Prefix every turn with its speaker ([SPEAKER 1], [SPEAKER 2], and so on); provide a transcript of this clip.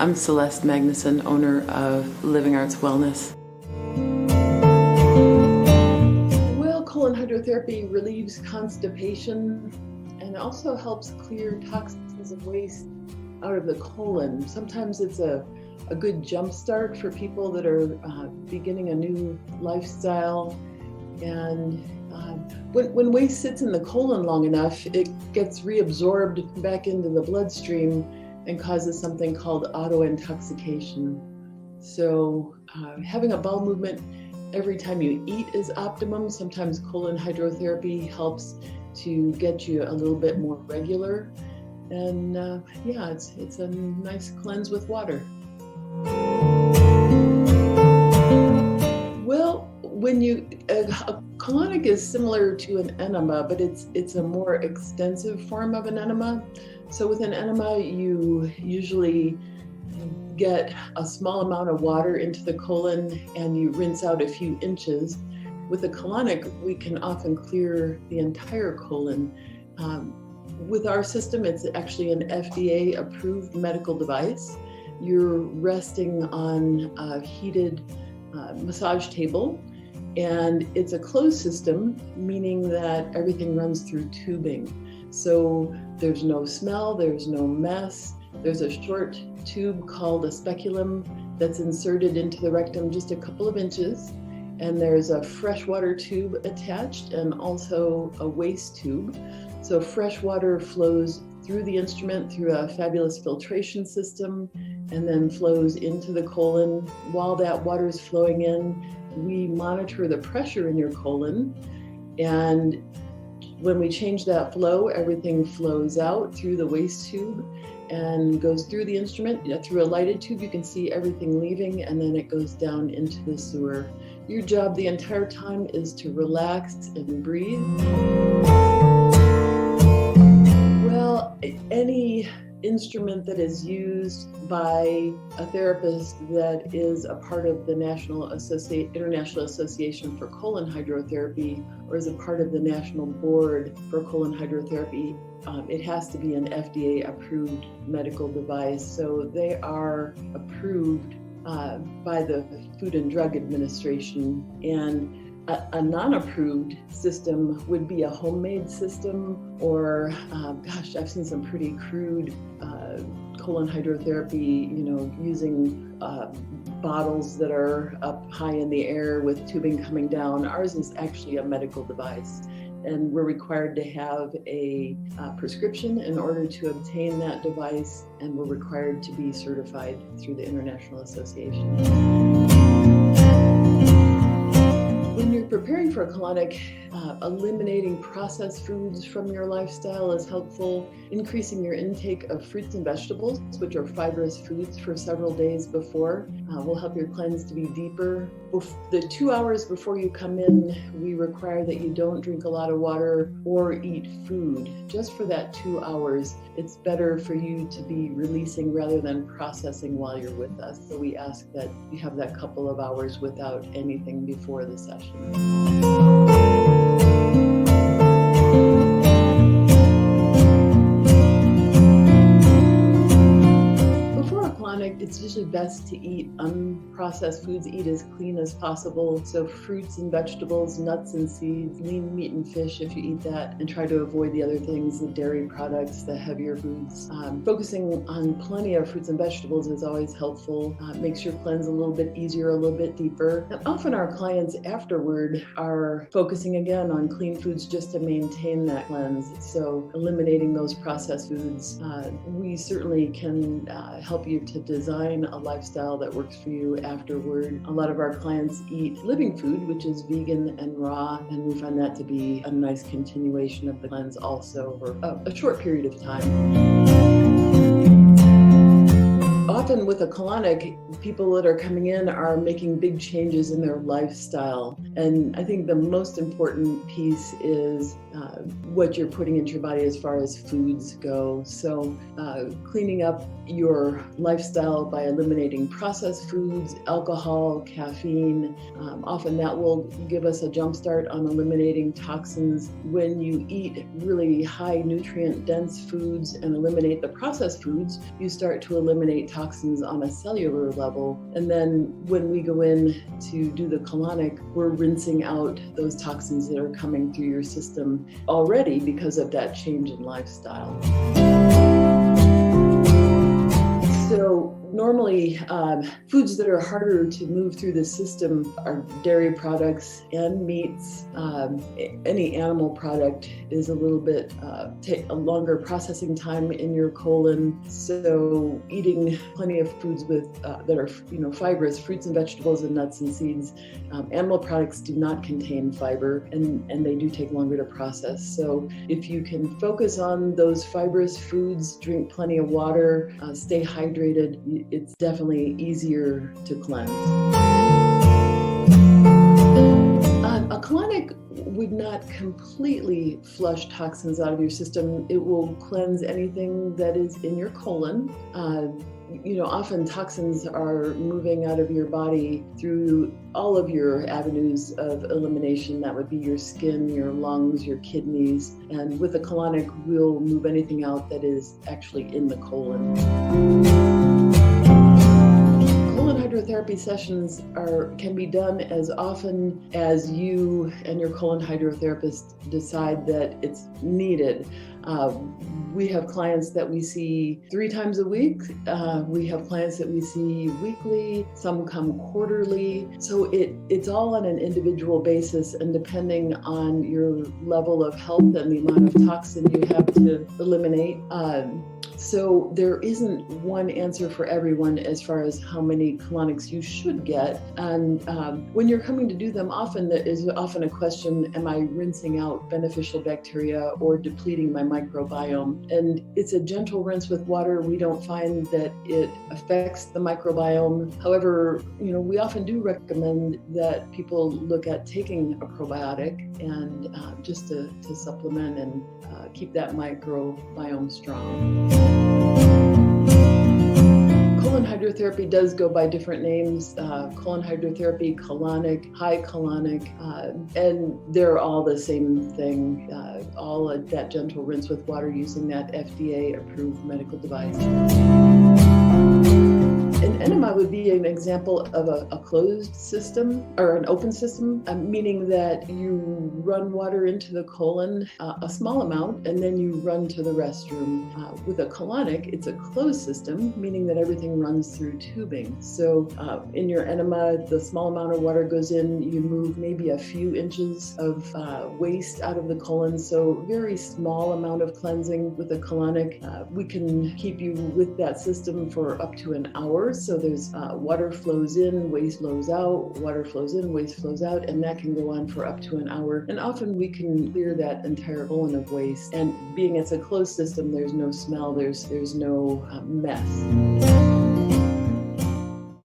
[SPEAKER 1] I'm Celeste Magnuson, owner of Living Arts Wellness. Well, colon hydrotherapy relieves constipation and also helps clear toxins and waste out of the colon. Sometimes it's a good jump start for people that are beginning a new lifestyle. And when waste sits in the colon long enough, it gets reabsorbed back into the bloodstream and causes something called auto-intoxication. So having a bowel movement every time you eat is optimum. Sometimes colon hydrotherapy helps to get you a little bit more regular. And it's a nice cleanse with water. Well, a colonic is similar to an enema, but it's a more extensive form of an enema. So with an enema, you usually get a small amount of water into the colon and you rinse out a few inches. With a colonic, we can often clear the entire colon. With our system, it's actually an FDA-approved medical device. You're resting on a heated massage table, and it's a closed system, meaning that everything runs through tubing. So there's no smell, there's no mess. There's a short tube called a speculum that's inserted into the rectum just a couple of inches, and there's a freshwater tube attached and also a waste tube. So fresh water flows through the instrument through a fabulous filtration system and then flows into the colon. While that water is flowing in, we monitor the pressure in your colon, and when we change that flow, everything flows out through the waste tube and goes through the instrument. Through a lighted tube, you can see everything leaving, and then it goes down into the sewer. Your job the entire time is to relax and breathe. Well, any instrument that is used by a therapist that is a part of the International Association for Colon Hydrotherapy, or is a part of the National Board for Colon Hydrotherapy, it has to be an FDA-approved medical device. So they are approved by the Food and Drug Administration, and a non-approved system would be a homemade system, or I've seen some pretty crude colon hydrotherapy, using bottles that are up high in the air with tubing coming down. Ours is actually a medical device, and we're required to have a prescription in order to obtain that device, and we're required to be certified through the International Association. When you're preparing for a colonic, eliminating processed foods from your lifestyle is helpful. Increasing your intake of fruits and vegetables, which are fibrous foods, for several days before will help your cleanse to be deeper. The 2 hours before you come in, we require that you don't drink a lot of water or eat food. Just for that 2 hours, it's better for you to be releasing rather than processing while you're with us. So we ask that you have that couple of hours without anything before the session. It's usually best to eat unprocessed foods, eat as clean as possible. So fruits and vegetables, nuts and seeds, lean meat and fish if you eat that, and try to avoid the other things, the dairy products, the heavier foods. Focusing on plenty of fruits and vegetables is always helpful. Makes your cleanse a little bit easier, a little bit deeper. And often our clients afterward are focusing again on clean foods just to maintain that cleanse. So eliminating those processed foods, we certainly can help you to design a lifestyle that works for you afterward. A lot of our clients eat living food, which is vegan and raw, and we find that to be a nice continuation of the cleanse also over a short period of time. Often with a colonic, people that are coming in are making big changes in their lifestyle. And I think the most important piece is what you're putting into your body as far as foods go. So cleaning up your lifestyle by eliminating processed foods, alcohol, caffeine. Often that will give us a jump start on eliminating toxins. When you eat really high nutrient dense foods and eliminate the processed foods, you start to eliminate toxins on a cellular level. And then when we go in to do the colonic, we're rinsing out those toxins that are coming through your system already because of that change in lifestyle. So normally, foods that are harder to move through the system are dairy products and meats. Any animal product is a little bit take a longer processing time in your colon. So eating plenty of foods with that are fibrous, fruits and vegetables and nuts and seeds. Animal products do not contain fiber, and they do take longer to process. So if you can focus on those fibrous foods, drink plenty of water, stay hydrated, it's definitely easier to cleanse. A colonic would not completely flush toxins out of your system. It will cleanse anything that is in your colon. Often toxins are moving out of your body through all of your avenues of elimination. That would be your skin, your lungs, your kidneys. And with a colonic, we'll move anything out that is actually in the colon. Hydrotherapy sessions can be done as often as you and your colon hydrotherapist decide that it's needed. We have clients that we see 3 times a week. We have clients that we see weekly. Some come quarterly. So it's all on an individual basis, and depending on your level of health and the amount of toxin you have to eliminate. So there isn't one answer for everyone as far as how many colonics you should get. And when you're coming to do them, there is often a question, am I rinsing out beneficial bacteria or depleting my microbiome? And it's a gentle rinse with water. We don't find that it affects the microbiome. However, we often do recommend that people look at taking a probiotic and just to supplement and keep that microbiome strong. Colon hydrotherapy does go by different names, colon hydrotherapy, colonic, high colonic, and they're all the same thing, all that gentle rinse with water using that FDA-approved medical device. An enema would be an example of a closed system or an open system, meaning that you run water into the colon, a small amount, and then you run to the restroom. With a colonic, it's a closed system, meaning that everything runs through tubing. So in your enema, the small amount of water goes in, you move maybe a few inches of waste out of the colon, so very small amount of cleansing. With a colonic. We can keep you with that system for up to an hour. So there's water flows in, waste flows out, water flows in, waste flows out, and that can go on for up to an hour. And often we can clear that entire colon of waste. And being it's a closed system, there's no smell, there's no mess.